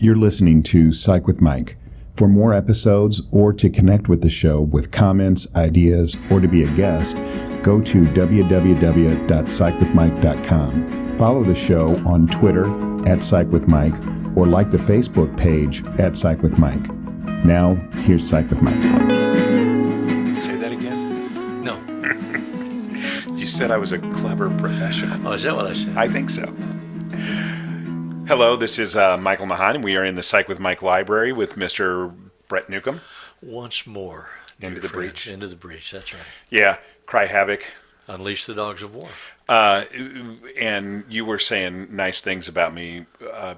You're listening to Psych with Mike. For more episodes or to connect with the show with comments, ideas, or to be a guest, go to www.psychwithmike.com. Follow the show on Twitter @PsychWithMike or like the Facebook page @PsychWithMike. Now, here's Psych with Mike. Say that again? No. You said I was a clever professional. Oh, is that what I said? I think so. Hello, this is Michael Mahan, and we are in the Psych with Mike library with Mr. Brett Newcomb. Once more. Into the breach. Into the breach, that's right. Yeah, cry havoc. Unleash the dogs of war. And you were saying nice things about me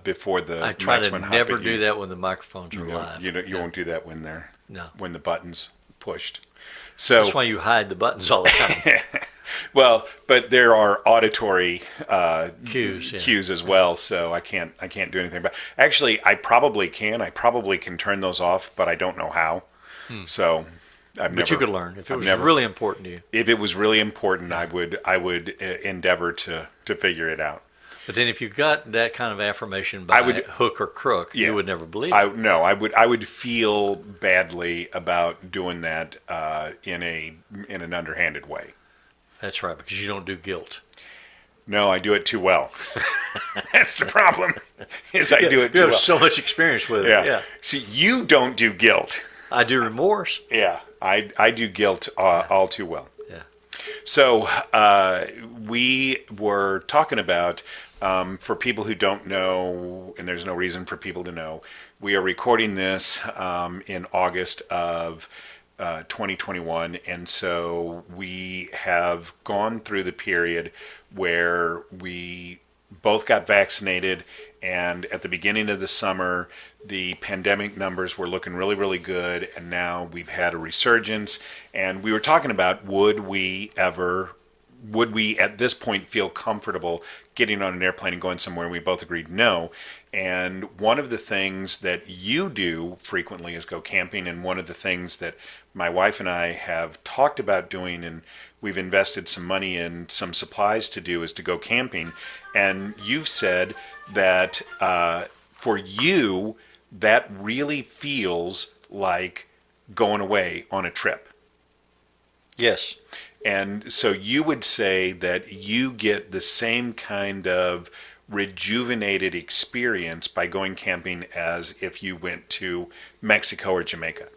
before the I try to never do you. that when the microphones are live. You won't do that when when the button's pushed. So that's why you hide the buttons all the time. Well, but there are auditory cues as well, so I can't do anything about. Actually, I probably can turn those off, but I don't know how. So But you could learn if it was really important to you. If it was really important, I would endeavor to figure it out. But then if you got that kind of affirmation by hook or crook, you would never believe it. I would feel badly about doing that in an underhanded way. That's right, because you don't do guilt. No, I do it too well. That's the problem. Is I do it too well. You have so much experience with it. Yeah. See, you don't do guilt. I do remorse. Yeah, I do guilt all too well. Yeah. So we were talking about, for people who don't know, and there's no reason for people to know, we are recording this in August of 2021, and so we have gone through the period where we both got vaccinated, and at the beginning of the summer the pandemic numbers were looking really, really good, and now we've had a resurgence, and we were talking about would we at this point feel comfortable getting on an airplane and going somewhere, and we both agreed no. And one of the things that you do frequently is go camping, and one of the things that my wife and I have talked about doing, and we've invested some money in some supplies to do, is to go camping. And you've said that for you, that really feels like going away on a trip. Yes. And so you would say that you get the same kind of rejuvenated experience by going camping as if you went to Mexico or Jamaica.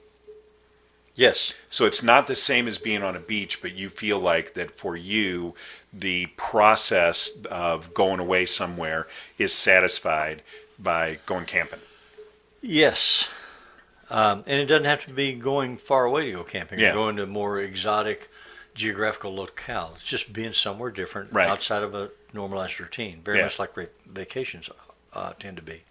Yes. So it's not the same as being on a beach, but you feel like that for you, the process of going away somewhere is satisfied by going camping. Yes. And it doesn't have to be going far away to go camping. Yeah. Or going to a more exotic geographical locale. It's just being somewhere different, right, outside of a normalized routine. Very much like vacations tend to be.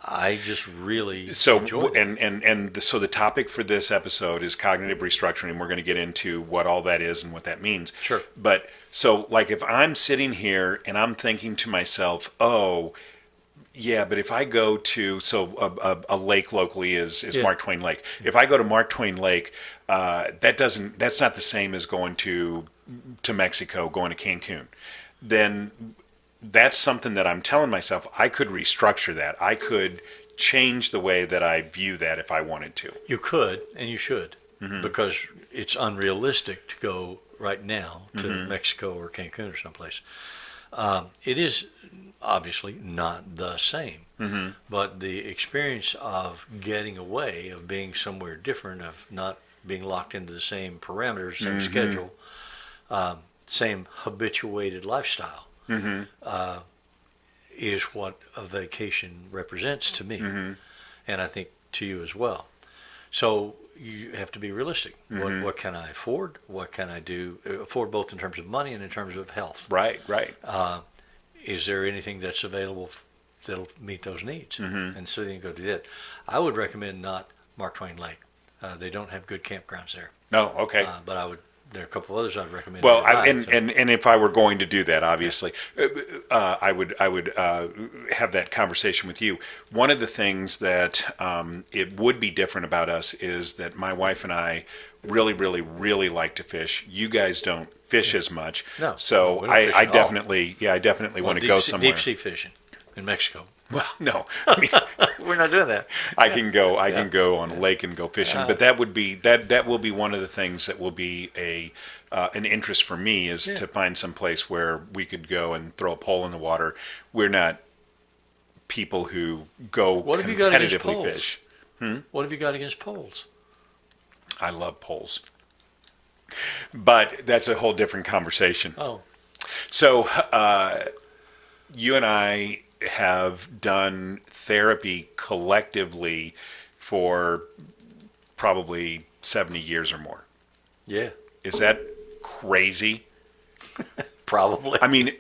I just really enjoy it. So the topic for this episode is cognitive restructuring, and we're going to get into what all that is and what that means. Sure. But so like if I'm sitting here and I'm thinking to myself, oh, yeah, but if I go to, a lake locally is Mark Twain Lake. If I go to Mark Twain Lake, that's not the same as going to Mexico, going to Cancun. Then that's something that I'm telling myself I could restructure that. I could change the way that I view that if I wanted to. You could, and you should, because it's unrealistic to go right now to Mexico or Cancun or someplace. It is obviously not the same, but the experience of getting away, of being somewhere different, of not being locked into the same parameters, same schedule, same habituated lifestyle, is what a vacation represents to me, and I think to you as well. So you have to be realistic. What can I afford? What can I do? Afford both in terms of money and in terms of health. Right. Is there anything that's available that'll meet those needs? And so you can go do that. I would recommend not Mark Twain Lake. They don't have good campgrounds there. No, okay. But there are a couple of others I'd recommend. Well, and if I were going to do that, obviously, I would have that conversation with you. One of the things that it would be different about us is that my wife and I really, really, really like to fish. You guys don't fish as much. No. So I definitely want to go somewhere. Deep sea fishing in Mexico. Well, no. I mean, We're not doing that. I can go on a lake and go fishing, but that will be one of the things that will be an interest for me is to find some place where we could go and throw a pole in the water. We're not people who go competitively fish. What have you got against poles? I love poles, but that's a whole different conversation. Oh, so you and I have done therapy collectively for probably 70 years or more. yeah, Is that crazy? probably. I mean,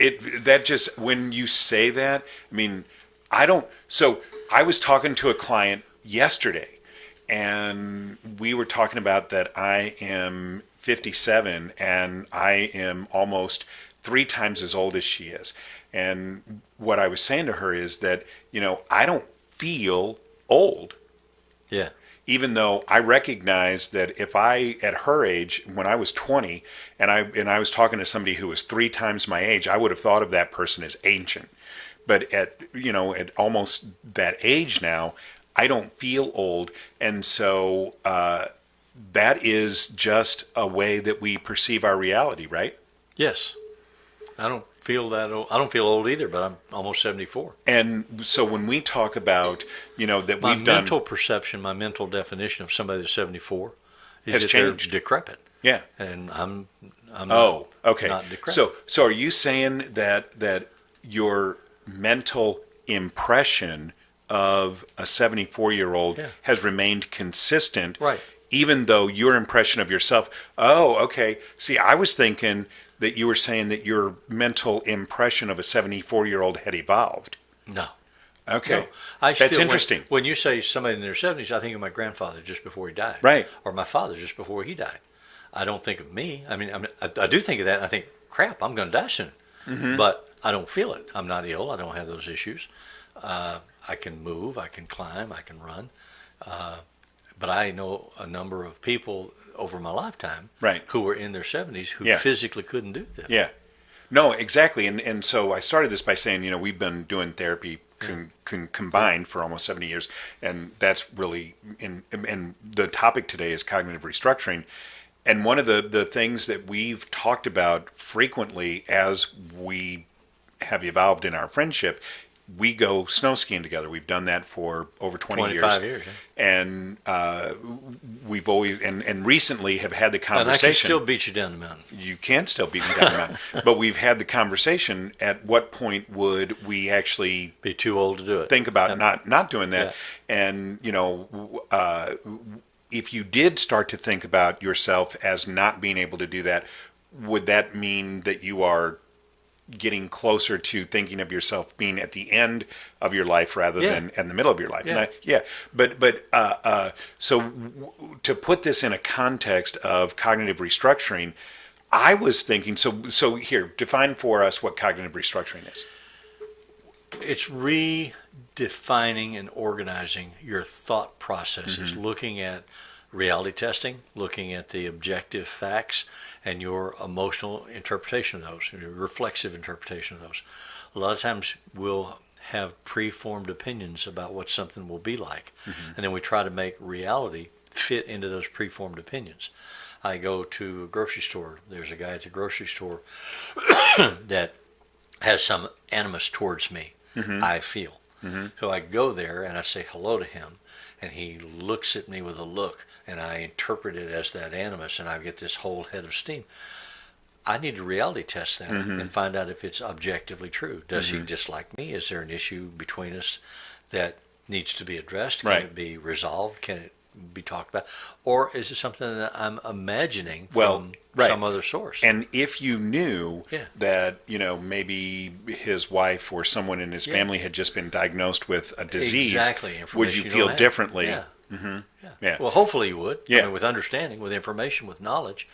when you say that, I mean, so I was talking to a client yesterday, and we were talking about that I am 57 and I am almost 3 times as old as she is. And what I was saying to her is that, I don't feel old. Yeah. Even though I recognize that if I, at her age, when I was 20, and I was talking to somebody who was 3 times my age, I would have thought of that person as ancient. But at almost that age now, I don't feel old. And so that is just a way that we perceive our reality, right? Yes. I don't feel that old. I don't feel old either, but I'm almost 74. And so when we talk about, that My we've done... mental perception, my mental definition of somebody that's 74 is has that changed. they're decrepit. Yeah. And I'm Oh, okay. not decrepit. So are you saying that your mental impression of a 74-year-old has remained consistent, Right. even though your impression of yourself... Oh, okay. See, I was thinking that you were saying that your mental impression of a 74-year-old had evolved. No. Okay. No. That's interesting. When you say somebody in their 70s, I think of my grandfather just before he died. Right. Or my father just before he died. I don't think of me. I mean, I do think of that, and I think, crap, I'm going to die soon. Mm-hmm. But I don't feel it. I'm not ill. I don't have those issues. I can move. I can climb. I can run. But I know a number of people over my lifetime who were in their 70s who physically couldn't do that. Yeah. No, exactly. And so I started this by saying, we've been doing therapy combined for almost 70 years, and that's really, and the topic today is cognitive restructuring. And one of the things that we've talked about frequently as we have evolved in our friendship, we go snow skiing together. We've done that for over 25 years. And we've always, and recently have had the conversation. And I can still beat you down the mountain. You can still beat me down the mountain. But we've had the conversation, at what point would we actually be too old to do it? Think about not doing that. Yeah. And, if you did start to think about yourself as not being able to do that, would that mean that you are getting closer to thinking of yourself being at the end of your life rather than in the middle of your life? Yeah. So to put this in a context of cognitive restructuring, I was thinking, so here, define for us what cognitive restructuring is. It's redefining and organizing your thought processes, looking at reality testing, looking at the objective facts, and your emotional interpretation of those, your reflexive interpretation of those. A lot of times we'll have preformed opinions about what something will be like, and then we try to make reality fit into those preformed opinions. I go to a grocery store. There's a guy at the grocery store that has some animus towards me, I feel. So I go there and I say hello to him, and he looks at me with a look, and I interpret it as that animus, and I get this whole head of steam. I need to reality test that and find out if it's objectively true. Does he dislike me? Is there an issue between us that needs to be addressed? Can it be resolved? Can it be talked about? Or is it something that I'm imagining from some other source? And if you knew that, maybe his wife or someone in his family had just been diagnosed with a disease, would you feel differently? Yeah. Well, hopefully you would. I mean, with understanding, with information, with knowledge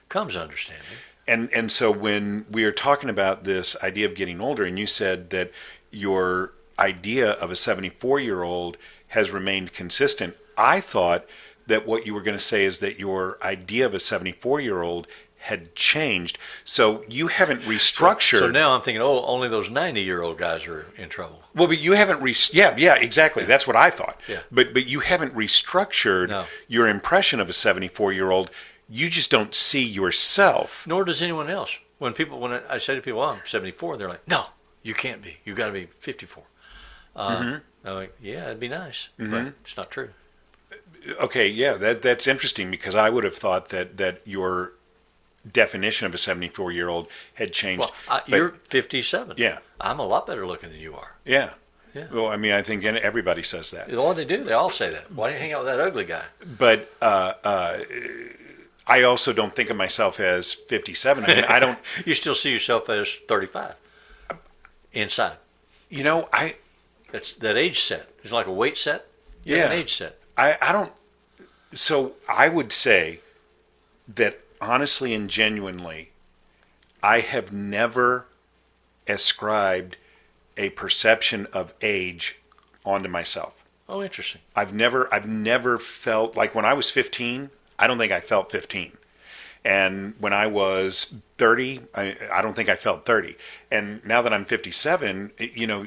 comes understanding. And so when we are talking about this idea of getting older, and you said that your idea of a 74-year-old has remained consistent, I thought that what you were going to say is that your idea of a 74-year-old had changed. So you haven't restructured. So now I'm thinking, oh, only those 90-year-old guys are in trouble. Well, but you haven't yeah, exactly. That's what I thought. Yeah. But you haven't restructured your impression of a 74-year-old. You just don't see yourself. Nor does anyone else. When I say to people, oh, I'm 74, they're like, no, you can't be. You got to be 54. I'm like, yeah, it'd be nice, but it's not true. Okay, yeah, that's interesting, because I would have thought that your definition of a 74-year-old had changed. Well, you're 57. Yeah. I'm a lot better looking than you are. Yeah. Yeah. Well, I mean, I think everybody says that. Well, they do. They all say that. Why do you hang out with that ugly guy? But I also don't think of myself as 57. I mean, I don't. You still see yourself as 35 inside. You know, That's that age set. It's like a weight set. You have an age set. I don't. So I would say that honestly and genuinely, I have never ascribed a perception of age onto myself. Oh, interesting. I've never felt like when I was 15, I don't think I felt 15. And when I was 30, I don't think I felt 30. And now that I'm 57, you know,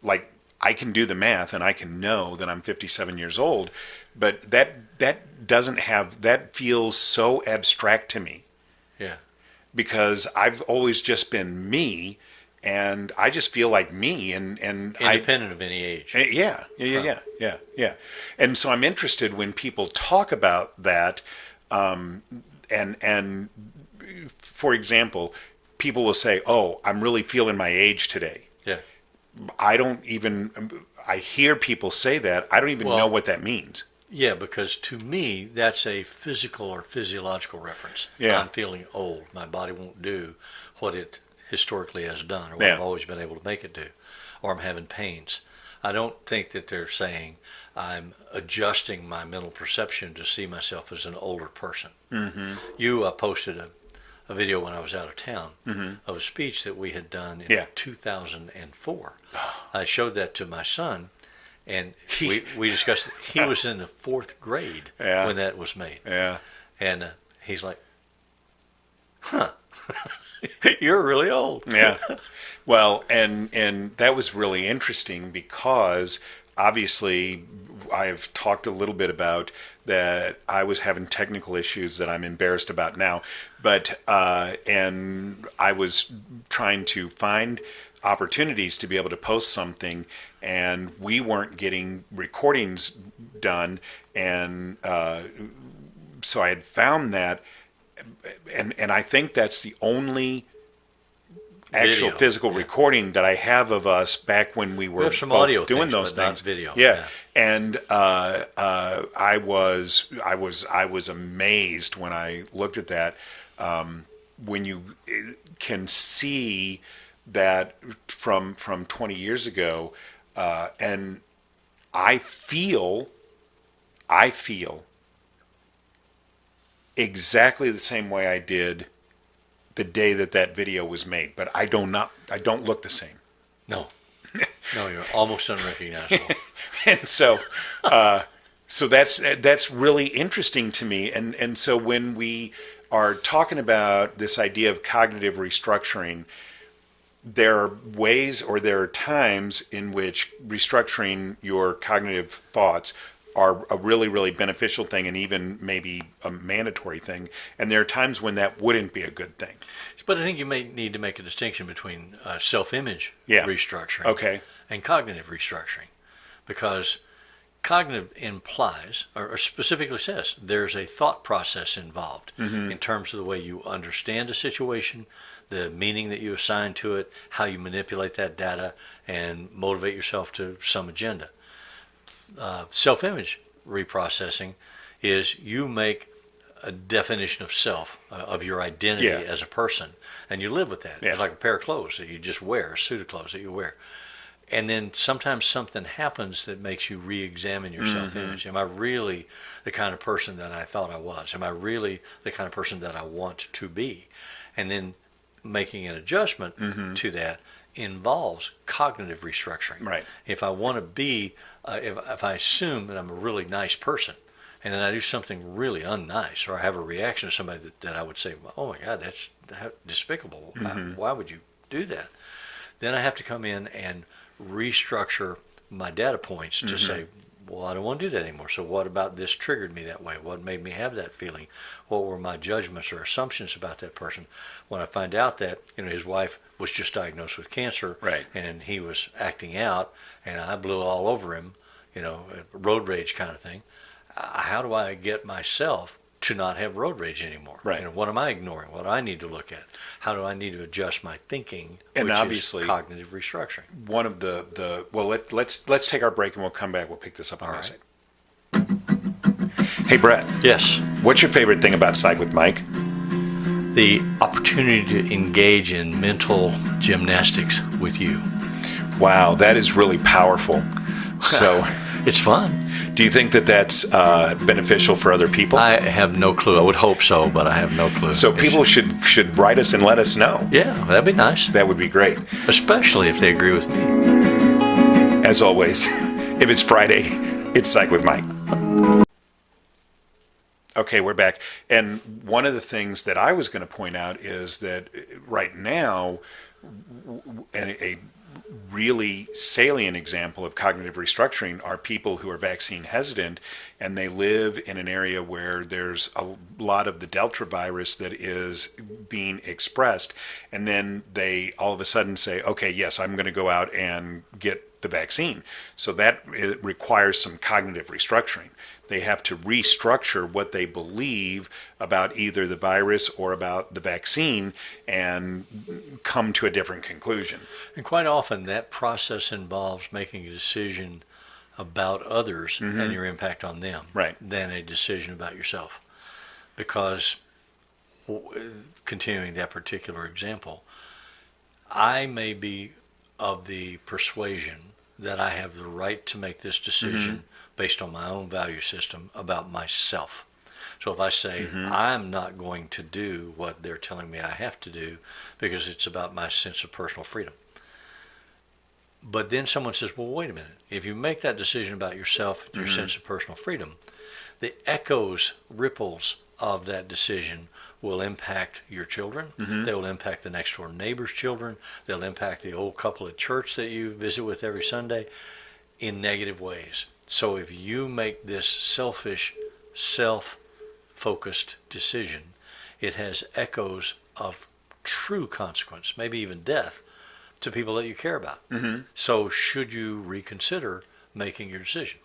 like I can do the math and I can know that I'm 57 years old, but that feels so abstract to me. Yeah. Because I've always just been me, and I just feel like me, and independent of any age. Yeah. And so I'm interested when people talk about that, and for example, people will say, "Oh, I'm really feeling my age today." Yeah. I hear people say that. I don't even know what that means. Yeah, because to me, that's a physical or physiological reference. Yeah. I'm feeling old. My body won't do what it historically has done, or what I've always been able to make it do, or I'm having pains. I don't think that they're saying I'm adjusting my mental perception to see myself as an older person. Mm-hmm. You posted a video when I was out of town of a speech that we had done in 2004. I showed that to my son, and we discussed it. He was in the 4th grade when that was made. Yeah. And he's like, huh, you're really old. Yeah. Well, and that was really interesting because obviously I've talked a little bit about that I was having technical issues that I'm embarrassed about now, but and I was trying to find opportunities to be able to post something, and we weren't getting recordings done, and so I had found that, and I think that's the only actual physical recording that I have of us back when we were some audio doing things, those but things. not video. Yeah. And I was amazed when I looked at that. When you can see that from 20 years ago, and I feel exactly the same way I did the day that video was made, but I don't look the same. No, you're almost unrecognizable. And so that's really interesting to me. And so when we are talking about this idea of cognitive restructuring, there are ways, or there are times in which restructuring your cognitive thoughts are a really, really beneficial thing, and even maybe a mandatory thing. And there are times when that wouldn't be a good thing. But I think you may need to make a distinction between self-image restructuring and cognitive restructuring, because cognitive implies, or specifically says, there's a thought process involved in terms of the way you understand a situation, the meaning that you assign to it, how you manipulate that data, and motivate yourself to some agenda. Self-image reprocessing is you make a definition of self, of your identity as a person, and you live with that. It's like a pair of clothes that you just wear, a suit of clothes that you wear. And then sometimes something happens that makes you re-examine your self-image. Am I really the kind of person that I thought I was? Am I really the kind of person that I want to be? And then making an adjustment to that involves cognitive restructuring. Right. If I want to be, if I assume that I'm a really nice person, and then I do something really unnice, or I have a reaction to somebody that I would say, oh my God, that's despicable. Why would you do that? Then I have to come in and restructure my data points to say, well, I don't want to do that anymore. So what about this triggered me that way? What made me have that feeling? What were my judgments or assumptions about that person? When I find out that, his wife was just diagnosed with cancer, right, and he was acting out, and I blew all over him, road rage kind of thing. How do I get myself to not have road rage anymore? Right. What am I ignoring? What do I need to look at? How do I need to adjust my thinking? And which obviously, is cognitive restructuring. One of let's take our break and we'll come back. We'll pick this up on that side. Hey, Brett. Yes. What's your favorite thing about Psych with Mike? The opportunity to engage in mental gymnastics with you. Wow, that is really powerful. So, it's fun. Do you think that that's beneficial for other people? I have no clue. I would hope so, but I have no clue. So people should write us and let us know. Yeah, that'd be nice. That would be great. Especially if they agree with me. As always, if it's Friday, it's Psych with Mike. Okay, we're back. And one of the things that I was going to point out is that right now, a really salient example of cognitive restructuring are people who are vaccine hesitant, and they live in an area where there's a lot of the Delta virus that is being expressed, and then they all of a sudden say, okay, yes, I'm going to go out and get the vaccine. So that requires some cognitive restructuring. They have to restructure what they believe about either the virus or about the vaccine and come to a different conclusion. And quite often that process involves making a decision about others and your impact on them, right, than a decision about yourself. Because, continuing that particular example, I may be of the persuasion that I have the right to make this decision based on my own value system about myself. So if I say, I'm not going to do what they're telling me I have to do because it's about my sense of personal freedom. But then someone says, well, wait a minute. If you make that decision about yourself, your sense of personal freedom, the echoes, ripples of that decision will impact your children. They will impact the next door neighbor's children. They'll impact the old couple at church that you visit with every Sunday in negative ways. So if you make this selfish, self-focused decision, it has echoes of true consequence, maybe even death, to people that you care about. So should you reconsider making your decision?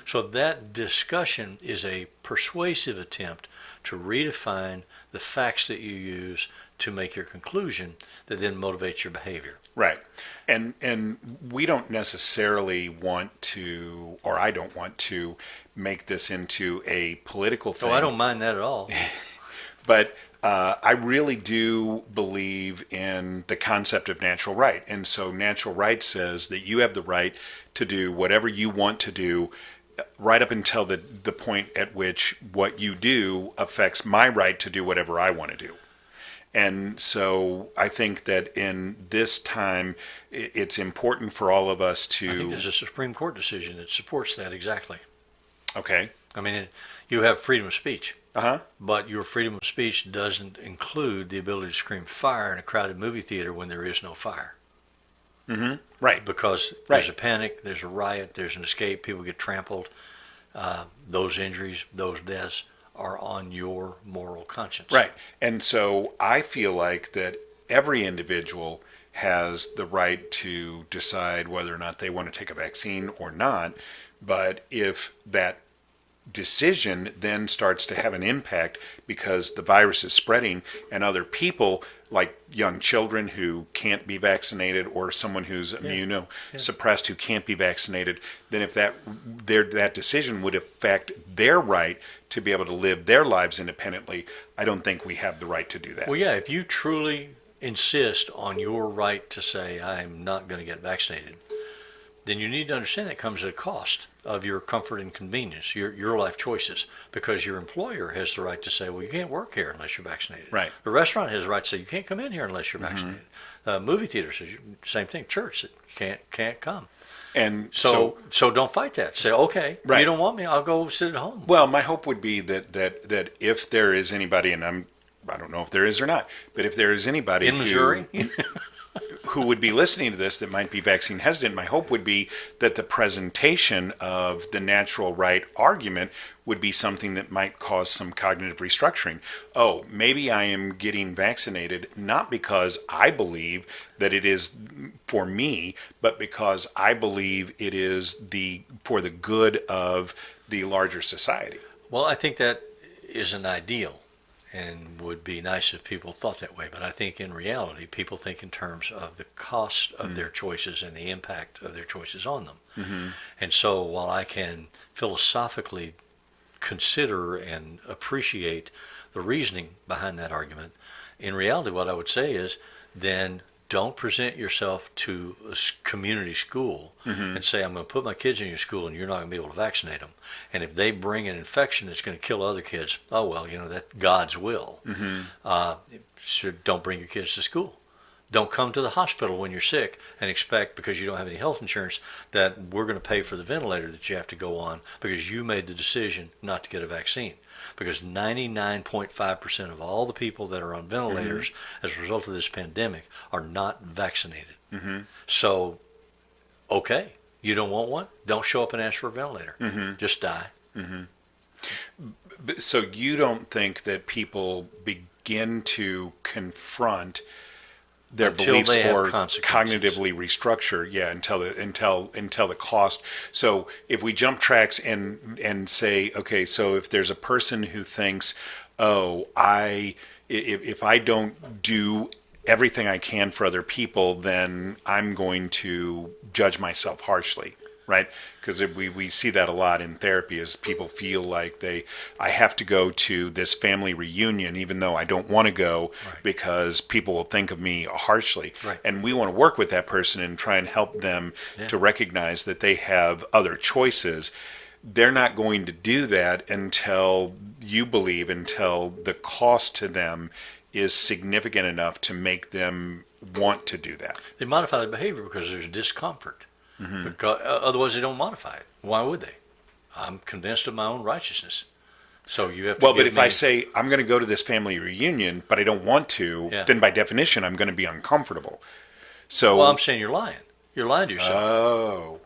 So that discussion is a persuasive attempt to redefine the facts that you use to make your conclusion that then motivates your behavior. Right. And we don't necessarily want to, or I don't want to, make this into a political thing. Oh, I don't mind that at all. But I really do believe in the concept of natural right. And so natural right says that you have the right to do whatever you want to do right up until the point at which what you do affects my right to do whatever I want to do. And so I think that in this time, it's important for all of us to... I think there's a Supreme Court decision that supports that exactly. Okay. I mean, you have freedom of speech. Uh-huh. But your freedom of speech doesn't include the ability to scream fire in a crowded movie theater when there is no fire. Right. Because there's a panic, there's a riot, there's an escape, people get trampled. Those injuries, those deaths are on your moral conscience. Right. And so I feel like that every individual has the right to decide whether or not they want to take a vaccine or not. But if that decision then starts to have an impact because the virus is spreading and other people, like young children who can't be vaccinated or someone who's immunosuppressed who can't be vaccinated, then if that decision would affect their right to be able to live their lives independently, I don't think we have the right to do that. Well, yeah, if you truly insist on your right to say, I'm not going to get vaccinated, then you need to understand that comes at a cost of your comfort and convenience, your life choices, because your employer has the right to say, well, you can't work here unless you're vaccinated. Right. The restaurant has the right to say, you can't come in here unless you're vaccinated. Movie theaters, same thing. Church, can't come. And So don't fight that. Say, okay, Right. you don't want me, I'll go sit at home. well, my hope would be that if there is anybody, and I don't know if there is or not, but if there is anybody In Missouri? who would be listening to this that might be vaccine hesitant, my hope would be that the presentation of the natural right argument would be something that might cause some cognitive restructuring. Oh, maybe I am getting vaccinated not because I believe that it is for me, but because I believe it is for the good of the larger society. Well, I think that is an ideal and would be nice if people thought that way. But I think in reality, people think in terms of the cost of their choices and the impact of their choices on them. Mm-hmm. And so while I can philosophically consider and appreciate the reasoning behind that argument, in reality, what I would say is then don't present yourself to a community school and say, I'm going to put my kids in your school and you're not going to be able to vaccinate them. And if they bring an infection that's going to kill other kids, oh, well, that's God's will. So don't bring your kids to school. Don't come to the hospital when you're sick and expect, because you don't have any health insurance, that we're going to pay for the ventilator that you have to go on because you made the decision not to get a vaccine. Because 99.5% of all the people that are on ventilators as a result of this pandemic are not vaccinated. So, okay, you don't want one? Don't show up and ask for a ventilator. Just die. So you don't think that people begin to confront their Until beliefs they have or consequences. cognitively restructure, until the cost. So if we jump tracks and say, okay, so if there's a person who thinks, oh, if I don't do everything I can for other people, then I'm going to judge myself harshly, right? Because we see that a lot in therapy, is people feel like I have to go to this family reunion even though I don't want to go, Right. because people will think of me harshly. Right. And we want to work with that person and try and help them to recognize that they have other choices. They're not going to do that until the cost to them is significant enough to make them want to do that. They modify their behavior because there's discomfort. Because otherwise they don't modify it. Why would they? I'm convinced of my own righteousness. So you have to But if I say I'm going to go to this family reunion, but I don't want to, then by definition I'm going to be uncomfortable. So well, I'm saying you're lying. You're lying to yourself. Oh,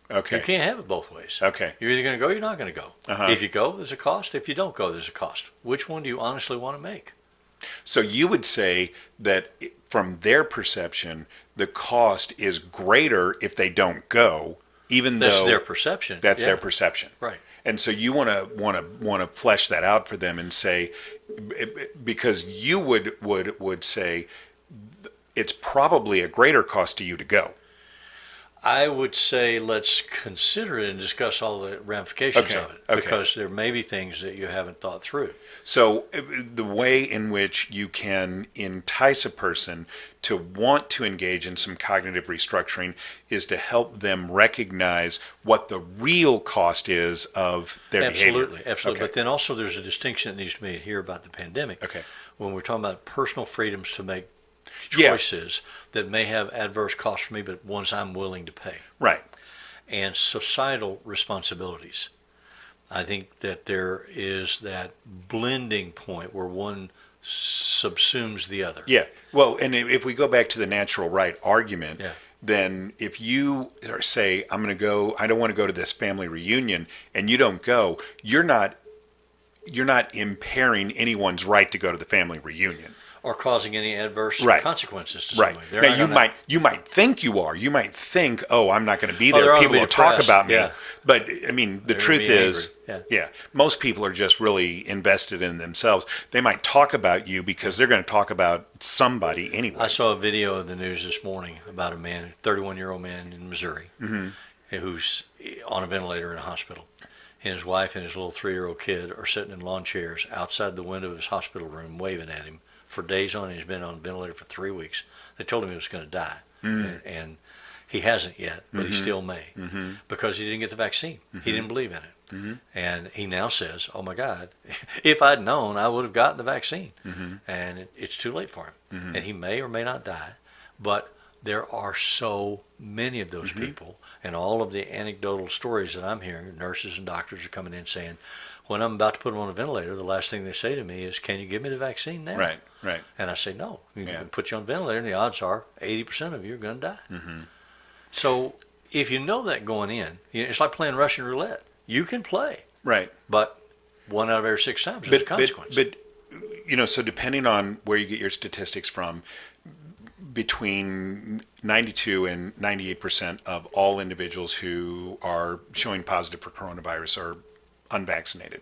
okay. You can't have it both ways. Okay. You're either going to go or you're not going to go. Uh-huh. If you go, there's a cost. If you don't go, there's a cost. Which one do you honestly want to make? So you would say that from their perception, the cost is greater if they don't go, even That's though their perception. That's Yeah. their perception, Right. And so you want to flesh that out for them and say, because you would say it's probably a greater cost to you to go. I would say let's consider it and discuss all the ramifications Okay, of it. okay. Because there may be things that you haven't thought through. So the way in which you can entice a person to want to engage in some cognitive restructuring is to help them recognize what the real cost is of their behavior. Absolutely. Okay. But then also there's a distinction that needs to be made here about the pandemic. Okay. When we're talking about personal freedoms to make Yeah. choices that may have adverse costs for me, but ones I'm willing to pay. Right. And societal responsibilities. I think that there is that blending point where one subsumes the other. Yeah. Well, and if we go back to the natural right argument, Yeah. then if you say, I don't want to go to this family reunion, and you don't go, you're not impairing anyone's right to go to the family reunion. Or causing any adverse Right. consequences to Right. somebody. They're Now not you might think you are. You might think, oh, I'm not going to be Oh, they're there. gonna People be will talk depressed. about me. Yeah. But I mean, the They're truth gonna be is, angry. most people are just really invested in themselves. They might talk about you because they're going to talk about somebody anyway. I saw a video of the news this morning about a man, a 31-year-old man in Missouri, who's on a ventilator in a hospital. And his wife and his little 3-year-old kid are sitting in lawn chairs outside the window of his hospital room waving at him for days on. He's been on a ventilator for 3 weeks. They told him he was going to die. And he hasn't yet, but he still may, because he didn't get the vaccine. He didn't believe in it. And he now says, oh my God, if I'd known, I would have gotten the vaccine. And it's too late for him. And he may or may not die. But there are so many of those people. And all of the anecdotal stories that I'm hearing, nurses and doctors are coming in saying, when I'm about to put them on a ventilator, the last thing they say to me is, "Can you give me the vaccine now?" Right, right. And I say, "No. You Yeah. can put you on a ventilator, and the odds are 80% of you are going to die." So if you know that going in, it's like playing Russian roulette. You can play, Right. but 1 out of every 6 times is a consequence. But so depending on where you get your statistics from, between 92 and 98% of all individuals who are showing positive for coronavirus are unvaccinated.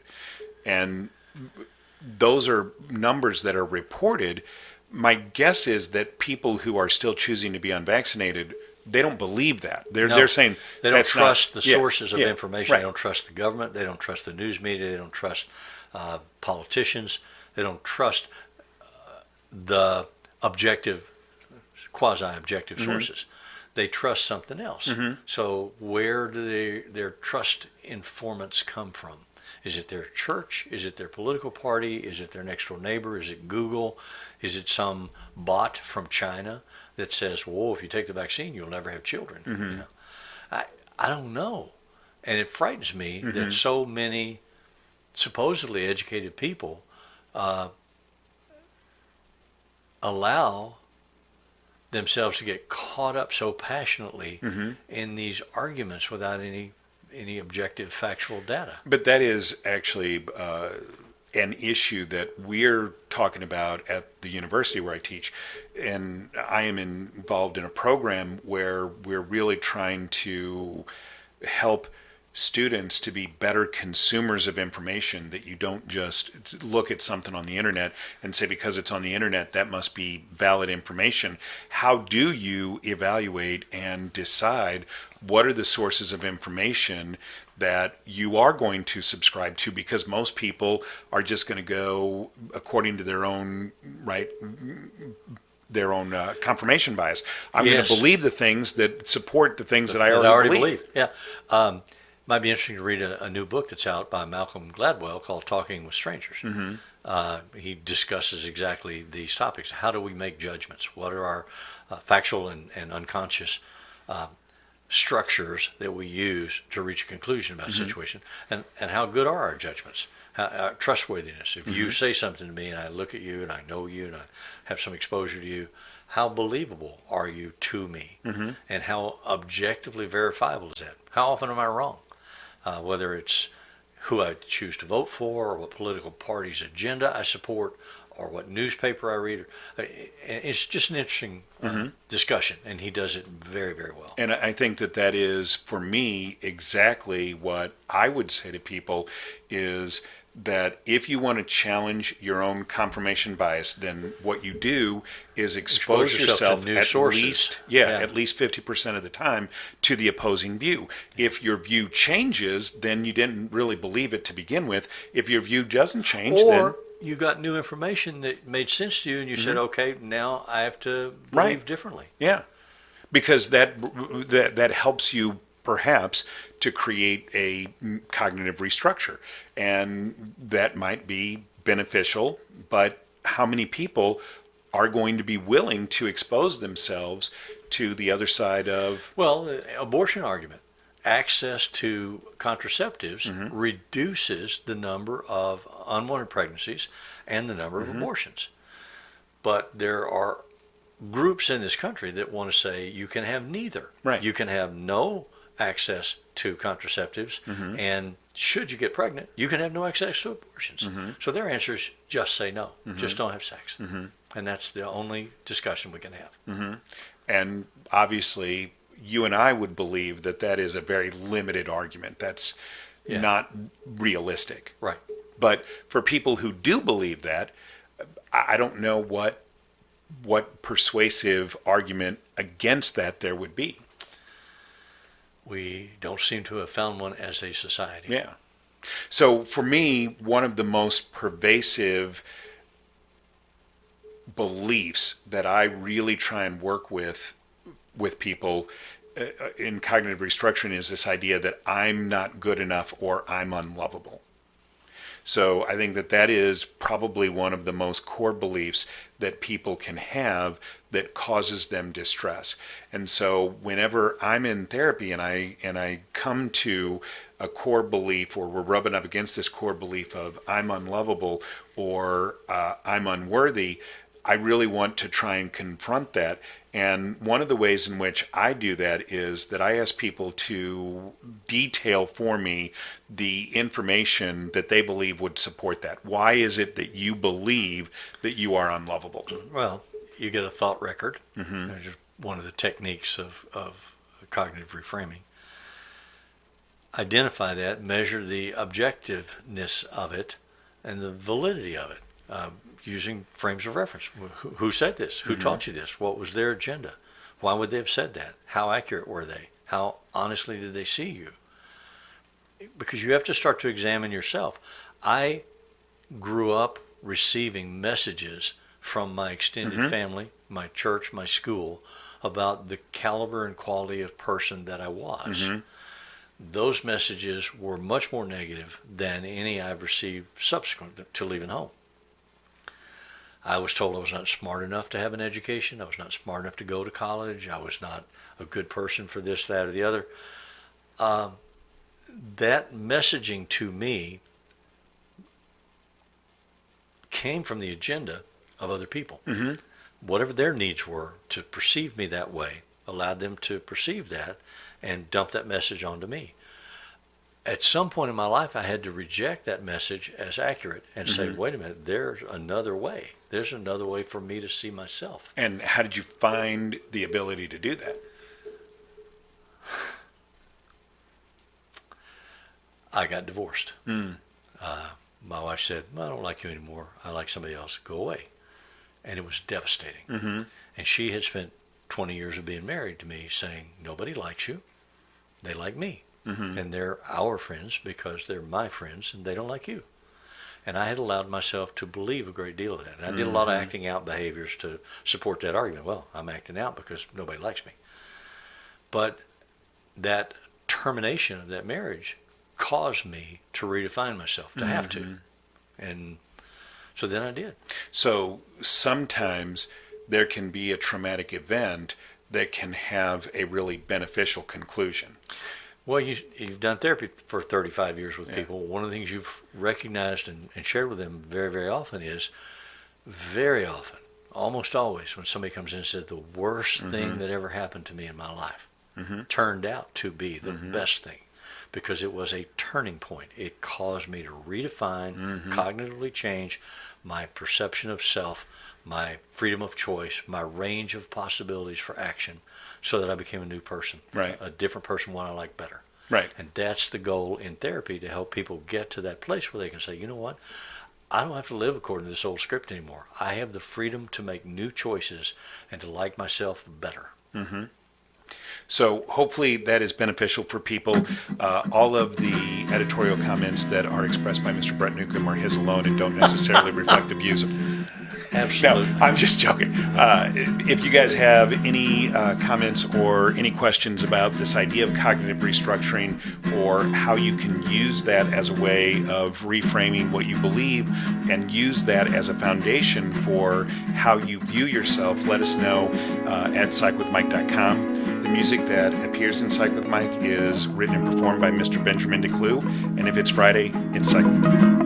And those are numbers that are reported. My guess is that people who are still choosing to be unvaccinated, they don't believe that. They're saying they don't that's trust not, the sources of information. Right. They don't trust the government. They don't trust the news media. They don't trust politicians. They don't trust the objective, quasi-objective sources. They trust something else. So where do their trust informants come from? Is it their church? Is it their political party? Is it their next door neighbor? Is it Google? Is it some bot from China that says, "Whoa, if you take the vaccine, you'll never have children"? You know? I don't know. And it frightens me that so many supposedly educated people allow themselves to get caught up so passionately in these arguments without any objective factual data. But that is actually an issue that we're talking about at the university where I teach. And I am involved in a program where we're really trying to help students to be better consumers of information, that you don't just look at something on the internet and say, because it's on the internet, that must be valid information. How do you evaluate and decide what are the sources of information that you are going to subscribe to? Because most people are just going to go according to their own confirmation bias. I'm going to believe the things that support the things that I already believe. Yeah. Might be interesting to read a new book that's out by Malcolm Gladwell called Talking with Strangers. He discusses exactly these topics. How do we make judgments? What are our factual and unconscious structures that we use to reach a conclusion about a situation? And how good are our judgments? Our trustworthiness. If you say something to me and I look at you and I know you and I have some exposure to you, how believable are you to me? And how objectively verifiable is that? How often am I wrong? Whether it's who I choose to vote for, or what political party's agenda I support, or what newspaper I read. It's just an interesting discussion, and he does it very, very well. And I think that is, for me, exactly what I would say to people is that if you want to challenge your own confirmation bias, then what you do is expose yourself to new at sources. at least 50% of the time to the opposing view. If your view changes, then you didn't really believe it to begin with. If your view doesn't change, then you got new information that made sense to you, and you said, "Okay, now I have to believe differently." Yeah, because that helps you perhaps to create a cognitive restructure, and that might be beneficial. But how many people are going to be willing to expose themselves to the other side of? Well, the abortion argument. Access to contraceptives reduces the number of unwanted pregnancies and the number of abortions. But there are groups in this country that want to say you can have neither. Right. You can have no access to contraceptives, and should you get pregnant, you can have no access to abortions. So their answer is just say no. Just don't have sex. And that's the only discussion we can have. And obviously, you and I would believe that is a very limited argument. That's not realistic. Right. But for people who do believe that, I don't know what persuasive argument against that there would be. We don't seem to have found one as a society. Yeah. So for me, one of the most pervasive beliefs that I really try and work with people in cognitive restructuring is this idea that I'm not good enough or I'm unlovable. So I think that is probably one of the most core beliefs that people can have that causes them distress. And so whenever I'm in therapy and I come to a core belief, or we're rubbing up against this core belief of I'm unlovable or I'm unworthy, I really want to try and confront that. And one of the ways in which I do that is that I ask people to detail for me the information that they believe would support that. Why is it that you believe that you are unlovable? Well, you get a thought record. That's just one of the techniques of cognitive reframing. Identify that, measure the objectiveness of it, and the validity of it, using frames of reference. Who said this? Who taught you this? What was their agenda? Why would they have said that? How accurate were they? How honestly did they see you? Because you have to start to examine yourself. I grew up receiving messages from my extended family, my church, my school, about the caliber and quality of person that I was. Those messages were much more negative than any I've received subsequent to leaving home. I was told I was not smart enough to have an education. I was not smart enough to go to college. I was not a good person for this, that, or the other. That messaging to me came from the agenda of other people. Whatever their needs were to perceive me that way, allowed them to perceive that and dump that message onto me. At some point in my life, I had to reject that message as accurate and say, wait a minute, there's another way. There's another way for me to see myself. And how did you find the ability to do that? I got divorced. My wife said, well, I don't like you anymore. I like somebody else. Go away. And it was devastating. And she had spent 20 years of being married to me saying, nobody likes you. They like me. And they're our friends because they're my friends and they don't like you. And I had allowed myself to believe a great deal of that. And I did a lot of acting out behaviors to support that argument. Well, I'm acting out because nobody likes me. But that termination of that marriage caused me to redefine myself, to have to. And so then I did. So sometimes there can be a traumatic event that can have a really beneficial conclusion. Well, you've done therapy for 35 years with people. One of the things you've recognized and shared with them very, very often is, very often, almost always, when somebody comes in and says the worst thing that ever happened to me in my life turned out to be the best thing, because it was a turning point. It caused me to redefine, cognitively change my perception of self, my freedom of choice, my range of possibilities for action, so that I became a new person, a different person, one I like better. And that's the goal in therapy, to help people get to that place where they can say, you know what, I don't have to live according to this old script anymore. I have the freedom to make new choices and to like myself better. So hopefully that is beneficial for people. All of the editorial comments that are expressed by Mr. Brett Newcomb are his alone and don't necessarily reflect the views of... Absolutely. No, I'm just joking. If you guys have any comments or any questions about this idea of cognitive restructuring, or how you can use that as a way of reframing what you believe and use that as a foundation for how you view yourself, let us know at psychwithmike.com. The music that appears in Psych with Mike is written and performed by Mr. Benjamin DeClue, and if it's Friday, it's Psych.